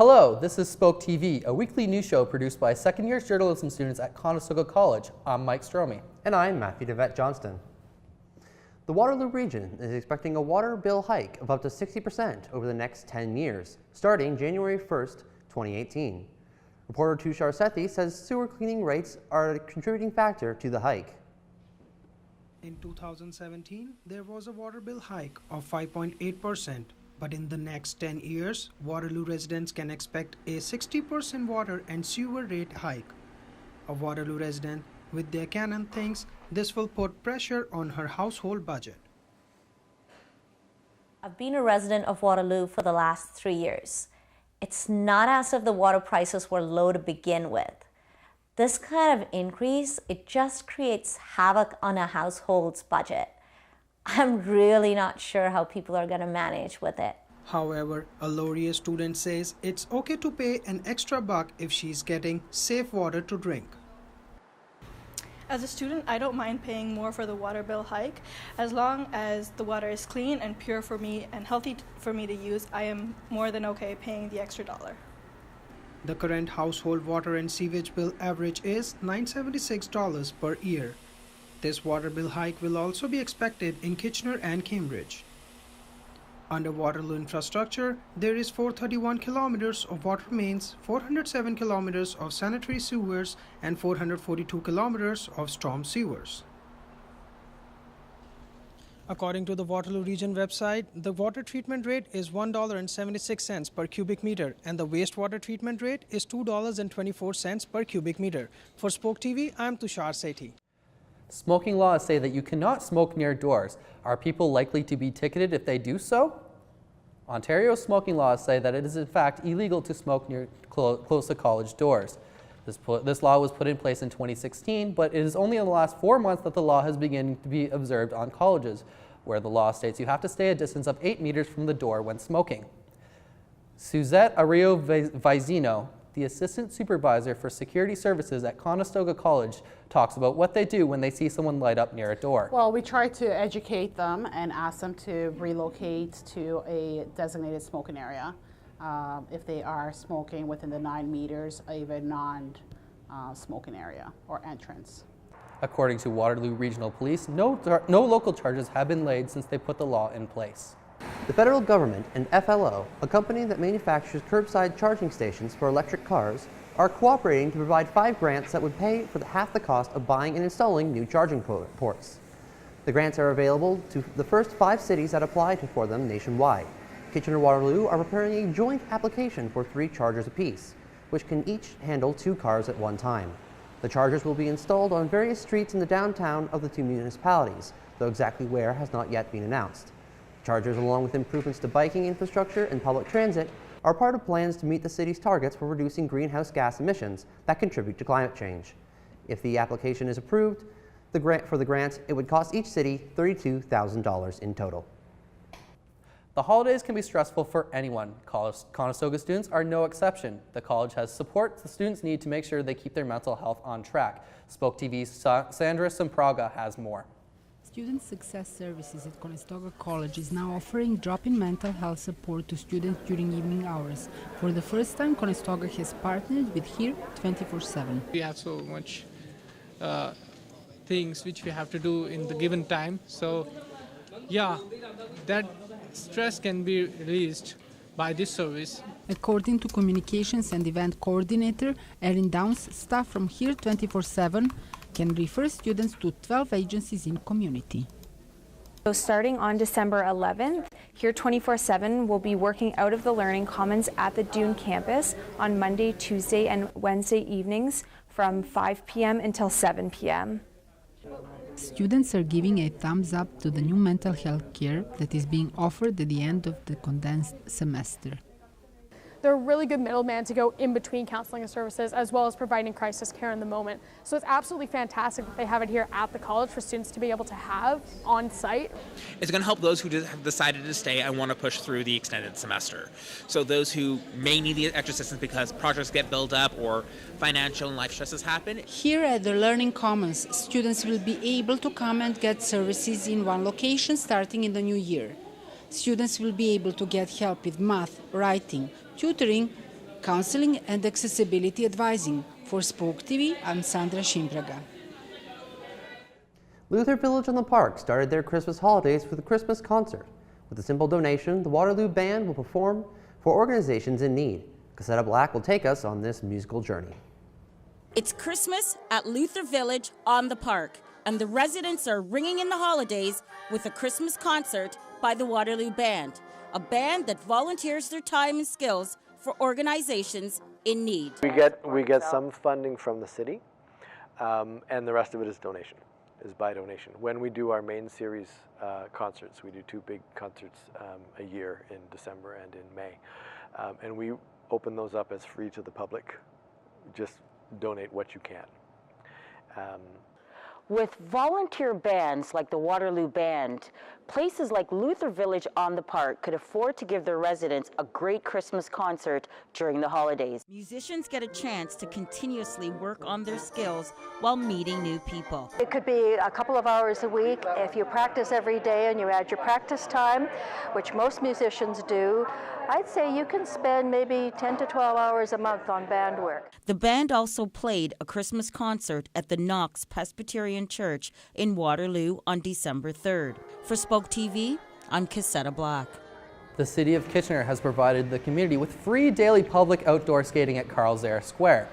Hello, this is Spoke TV, a weekly news show produced by second-year journalism students at Conestoga College. I'm Mike Stromey. And I'm Matthew DeVette Johnston. The Waterloo region is expecting a water bill hike of up to 60% over the next 10 years, starting January 1st, 2018. Reporter Tushar Sethi says sewer cleaning rates are a contributing factor to the hike. In 2017, there was a water bill hike of 5.8%. But in the next 10 years, Waterloo residents can expect a 60% water and sewer rate hike. A Waterloo resident with their Canon thinks this will put pressure on her household budget. I've been a resident of Waterloo for the last 3 years. It's not as if the water prices were low to begin with. This kind of increase, it just creates havoc on a household's budget. I'm really not sure how people are going to manage with it. However, a Laurier student says it's okay to pay an extra buck if she's getting safe water to drink. As a student, I don't mind paying more for the water bill hike. As long as the water is clean and pure for me and healthy for me to use, I am more than okay paying the extra $1. The current household water and sewage bill average is $976 per year. This water bill hike will also be expected in Kitchener and Cambridge. Under Waterloo infrastructure, there is 431 kilometers of water mains, 407 kilometers of sanitary sewers, and 442 kilometers of storm sewers. According to the Waterloo Region website, the water treatment rate is $1.76 per cubic meter, and the wastewater treatment rate is $2.24 per cubic meter. For Spoke TV, I'm Tushar Sethi. Smoking laws say that you cannot smoke near doors. Are people likely to be ticketed if they do so? Ontario's smoking laws say that it is in fact illegal to smoke near close to college doors. This law was put in place in 2016, but it is only in the last 4 months that the law has begun to be observed on colleges, where the law states you have to stay a distance of 8 meters from the door when smoking. Suzette Arrio-Vizino, the assistant supervisor for security services at Conestoga College, talks about what they do when they see someone light up near a door. Well, we try to educate them and ask them to relocate to a designated smoking area. If they are smoking within the 9 meters of a non-smoking area or entrance. According to Waterloo Regional Police, no local charges have been laid since they put the law in place. The federal government and FLO, a company that manufactures curbside charging stations for electric cars, are cooperating to provide 5 grants that would pay for half the cost of buying and installing new charging ports. The grants are available to the first 5 cities that apply for them nationwide. Kitchener and Waterloo are preparing a joint application for 3 chargers apiece, which can each handle 2 cars at one time. The chargers will be installed on various streets in the downtown of the 2 municipalities, though exactly where has not yet been announced. Chargers, along with improvements to biking infrastructure and public transit, are part of plans to meet the city's targets for reducing greenhouse gas emissions that contribute to climate change. If the application is approved, for the grant, it would cost each city $32,000 in total. The holidays can be stressful for anyone. Conestoga students are no exception. The college has support the students need to make sure they keep their mental health on track. Spoke TV's Sandra Sampraga has more. Student Success Services at Conestoga College is now offering drop-in mental health support to students during evening hours. For the first time, Conestoga has partnered with HERE 24/7. We have so much things which we have to do in the given time. So, yeah, that stress can be released by this service. According to Communications and Event Coordinator Erin Downs, staff from HERE 24/7 can refer students to 12 agencies in community. So starting on December 11th, HERE 24/7 will be working out of the Learning Commons at the Dune campus on Monday, Tuesday, and Wednesday evenings from 5 p.m. until 7 p.m. Students are giving a thumbs up to the new mental health care that is being offered at the end of the condensed semester. They're a really good middleman to go in between counseling and services as well as providing crisis care in the moment. So it's absolutely fantastic that they have it here at the college for students to be able to have on site. It's going to help those who have decided to stay and want to push through the extended semester. So those who may need the extra assistance because projects get built up or financial and life stresses happen. Here at the Learning Commons, students will be able to come and get services in one location starting in the new year. Students will be able to get help with math, writing, tutoring, counseling and accessibility advising. For Spoke TV, I'm Sandra Shimbraga. Luther Village on the Park started their Christmas holidays with a Christmas concert. With a simple donation, the Waterloo Band will perform for organizations in need. Cassetta Black will take us on this musical journey. It's Christmas at Luther Village on the Park, and the residents are ringing in the holidays with a Christmas concert by the Waterloo Band, a band that volunteers their time and skills for organizations in need. We get some funding from the city, and the rest of it is by donation. When we do our main series concerts, we do 2 big concerts a year in December and in May, and we open those up as free to the public. Just donate what you can. With volunteer bands like the Waterloo Band, places like Luther Village on the Park could afford to give their residents a great Christmas concert during the holidays. Musicians get a chance to continuously work on their skills while meeting new people. It could be a couple of hours a week. If you practice every day and you add your practice time, which most musicians do, I'd say you can spend maybe 10 to 12 hours a month on band work. The band also played a Christmas concert at the Knox Presbyterian Church in Waterloo on December 3rd. For Spoke TV, I'm Cassetta Black. The City of Kitchener has provided the community with free daily public outdoor skating at Carl's Air Square.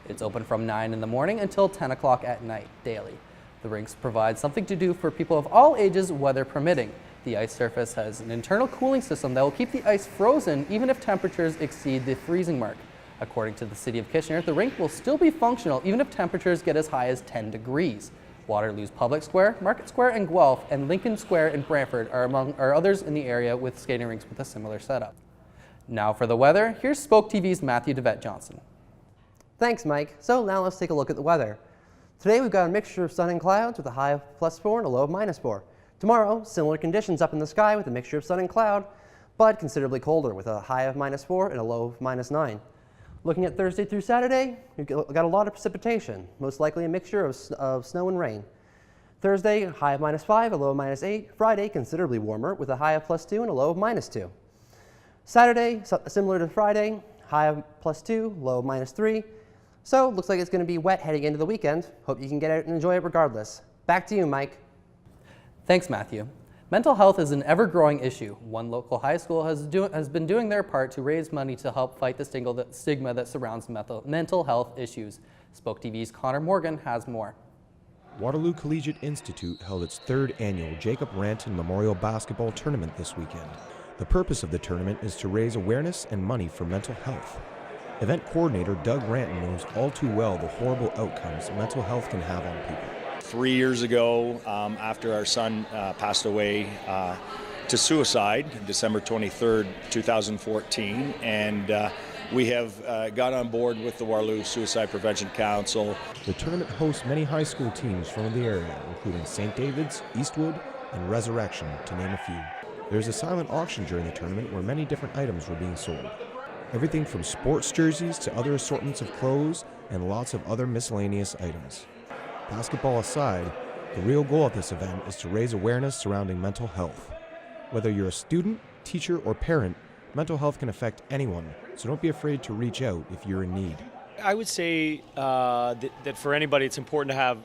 It's open from 9 in the morning until 10 o'clock at night daily. The rinks provide something to do for people of all ages, weather permitting. The ice surface has an internal cooling system that will keep the ice frozen even if temperatures exceed the freezing mark. According to the City of Kitchener, the rink will still be functional even if temperatures get as high as 10 degrees. Waterloo's Public Square, Market Square in Guelph, and Lincoln Square in Brantford are others in the area with skating rinks with a similar setup. Now for the weather, here's Spoke TV's Matthew DeVette Johnson. Thanks, Mike. So now let's take a look at the weather. Today we've got a mixture of sun and clouds with a high of +4 and a low of -4. Tomorrow, similar conditions up in the sky with a mixture of sun and cloud, but considerably colder with a high of -4 and a low of -9. Looking at Thursday through Saturday, we've got a lot of precipitation, most likely a mixture of snow and rain. Thursday, high of -5, a low of -8. Friday, considerably warmer with a high of +2 and a low of -2. Saturday, similar to Friday, high of +2, low of -3. So, looks like it's going to be wet heading into the weekend. Hope you can get out and enjoy it regardless. Back to you, Mike. Thanks, Matthew. Mental health is an ever-growing issue. One local high school has been doing their part to raise money to help fight the stigma that surrounds mental health issues. Spoke TV's Connor Morgan has more. Waterloo Collegiate Institute held its 3rd annual Jacob Ranton Memorial Basketball Tournament this weekend. The purpose of the tournament is to raise awareness and money for mental health. Event coordinator Doug Ranton knows all too well the horrible outcomes mental health can have on people. 3 years ago, after our son passed away to suicide, December 23rd, 2014, and we have got on board with the Waterloo Suicide Prevention Council. The tournament hosts many high school teams from the area, including St. David's, Eastwood, and Resurrection, to name a few. There's a silent auction during the tournament where many different items were being sold. Everything from sports jerseys to other assortments of clothes and lots of other miscellaneous items. Basketball aside, the real goal of this event is to raise awareness surrounding mental health. Whether you're a student, teacher, or parent, mental health can affect anyone, so don't be afraid to reach out if you're in need. I would say that for anybody it's important to have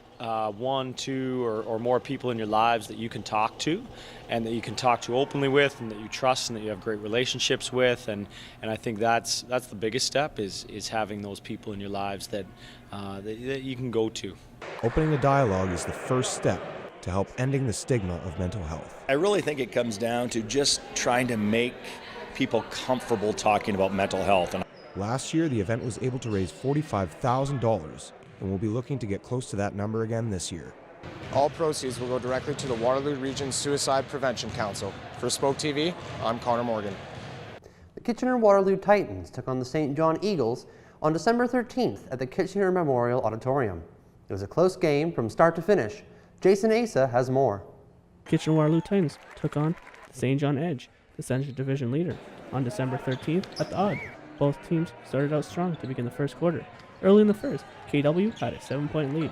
1, 2, or more people in your lives that you can talk to, and that you can talk to openly with, and that you trust and that you have great relationships with, and I think that's the biggest step is having those people in your lives that you can go to. Opening a dialogue is the first step to help ending the stigma of mental health. I really think it comes down to just trying to make people comfortable talking about mental health. Last year, the event was able to raise $45,000, and we'll be looking to get close to that number again this year. All proceeds will go directly to the Waterloo Region Suicide Prevention Council. For Spoke TV, I'm Connor Morgan. The Kitchener-Waterloo Titans took on the St. John Eagles on December 13th at the Kitchener Memorial Auditorium. It was a close game from start to finish. Jason Asa has more. Kitchener-Waterloo Titans took on the St. John Edge, the Central Division leader, on December 13th at the Odd. Both teams started out strong to begin the first quarter. Early in the first, KW had a 7-point lead.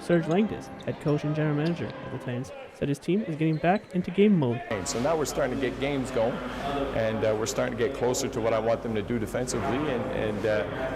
Serge Langdis, head coach and general manager of the Titans, said his team is getting back into game mode. So now we're starting to get games going, and we're starting to get closer to what I want them to do defensively. And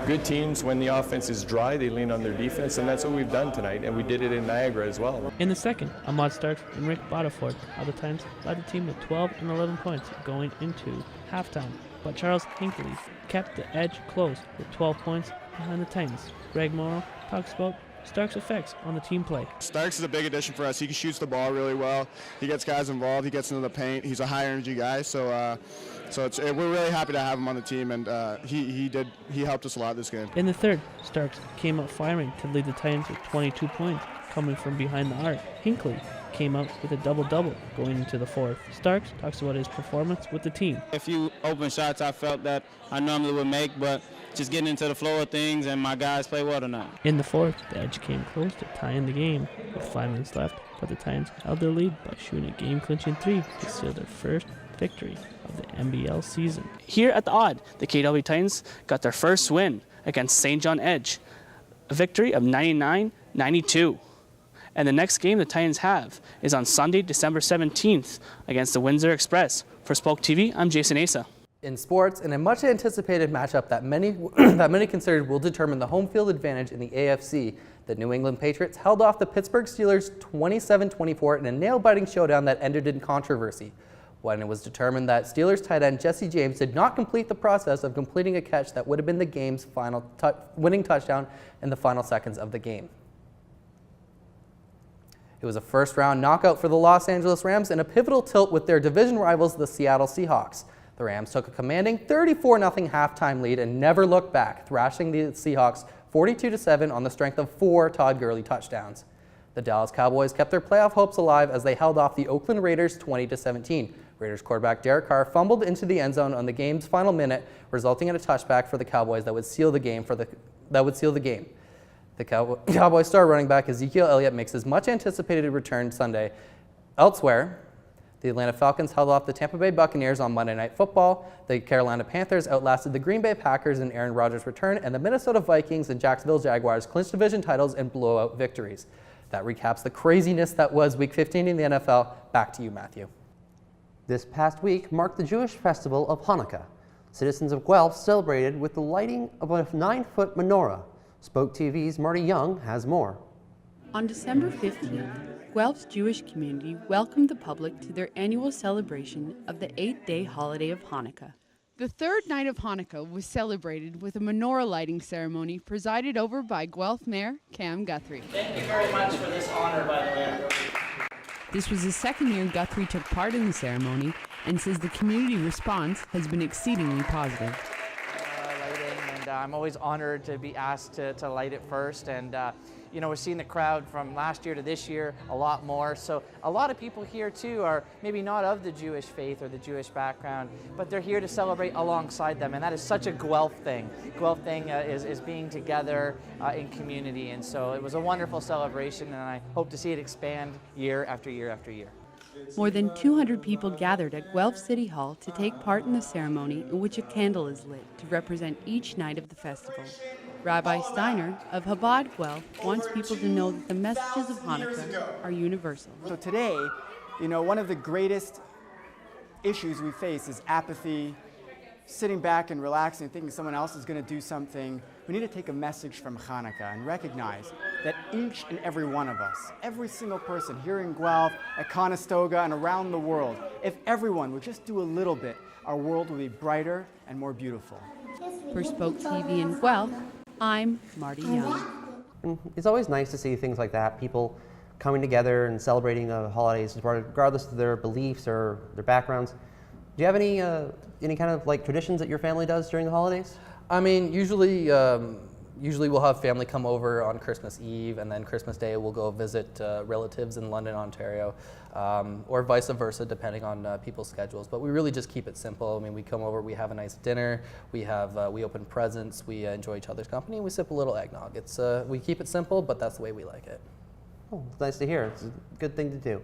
good teams, when the offense is dry, they lean on their defense, and that's what we've done tonight, and we did it in Niagara as well. In the second, Ahmad Starks and Rick Bodiford of the Titans led the team with 12 and 11 points going into halftime. But Charles Hinckley kept the edge close with 12 points behind the Titans. Greg Morrow talks about Starks' effects on the team play. Starks is a big addition for us. He shoots the ball really well. He gets guys involved. He gets into the paint. He's a high energy guy. So we're really happy to have him on the team, and he helped us a lot this game. In the third, Starks came out firing to lead the Titans with 22 points coming from behind the arc. Hinckley came out with a double-double going into the fourth. Starks talks about his performance with the team. A few open shots I felt that I normally would make, but just getting into the flow of things, and my guys play well tonight. In the fourth, the Edge came close to tying the game with 5 minutes left, but the Titans held their lead by shooting a game-clinching 3 to seal their first victory of the NBL season. Here at the Odd, the KW Titans got their first win against St. John Edge, a victory of 99-92. And the next game the Titans have is on Sunday, December 17th against the Windsor Express. For Spoke TV, I'm Jason Asa. In sports, in a much anticipated matchup that many considered will determine the home field advantage in the AFC, the New England Patriots held off the Pittsburgh Steelers 27-24 in a nail-biting showdown that ended in controversy, when it was determined that Steelers tight end Jesse James did not complete the process of completing a catch that would have been the game's final winning touchdown in the final seconds of the game. It was a first-round knockout for the Los Angeles Rams and a pivotal tilt with their division rivals, the Seattle Seahawks. The Rams took a commanding 34-0 halftime lead and never looked back, thrashing the Seahawks 42-7 on the strength of 4 Todd Gurley touchdowns. The Dallas Cowboys kept their playoff hopes alive as they held off the Oakland Raiders 20-17. Raiders quarterback Derek Carr fumbled into the end zone on the game's final minute, resulting in a touchback for the Cowboys that would seal the game. The Cowboys star running back Ezekiel Elliott makes his much-anticipated return Sunday. Elsewhere, the Atlanta Falcons held off the Tampa Bay Buccaneers on Monday Night Football. The Carolina Panthers outlasted the Green Bay Packers in Aaron Rodgers' return, and the Minnesota Vikings and Jacksonville Jaguars clinched division titles and blowout victories. That recaps the craziness that was Week 15 in the NFL. Back to you, Matthew. This past week marked the Jewish festival of Hanukkah. Citizens of Guelph celebrated with the lighting of a 9-foot menorah. Spoke TV's Marty Young has more. On December 15th, Guelph's Jewish community welcomed the public to their annual celebration of the 8-day holiday of Hanukkah. The third night of Hanukkah was celebrated with a menorah lighting ceremony presided over by Guelph Mayor Cam Guthrie. Thank you very much for this honor, by the way. This was the second year Guthrie took part in the ceremony and says the community response has been exceedingly positive. I'm always honored to be asked to light it first, and we're seeing the crowd from last year to this year a lot more. So a lot of people here too are maybe not of the Jewish faith or the Jewish background, but they're here to celebrate alongside them, and that is such a Guelph thing. Guelph thing is being together in community, and so it was a wonderful celebration, and I hope to see it expand year after year after year. More than 200 people gathered at Guelph City Hall to take part in the ceremony in which a candle is lit to represent each night of the festival. Rabbi Steiner of Chabad Guelph wants people to know that the messages of Hanukkah are universal. So today, one of the greatest issues we face is apathy, sitting back and relaxing and thinking someone else is going to do something. We need to take a message from Hanukkah and recognize that each and every one of us, every single person here in Guelph, at Conestoga, and around the world, if everyone would just do a little bit, our world will be brighter and more beautiful. For Spoke TV in Guelph, I'm Marty Young. It's always nice to see things like that, people coming together and celebrating the holidays, regardless of their beliefs or their backgrounds. Do you have any kind of traditions that your family does during the holidays? I mean, usually we'll have family come over on Christmas Eve, and then Christmas Day we'll go visit relatives in London, Ontario, or vice versa, depending on people's schedules. But we really just keep it simple. I mean, we come over, we have a nice dinner, we open presents, we enjoy each other's company, and we sip a little eggnog. We keep it simple, but that's the way we like it. Oh, it's nice to hear. It's a good thing to do.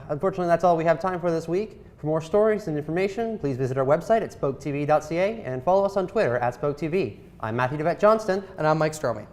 Unfortunately, that's all we have time for this week. For more stories and information, please visit our website at spoketv.ca and follow us on Twitter at SpokeTV. I'm Matthew DeVette Johnston. And I'm Mike Stromey.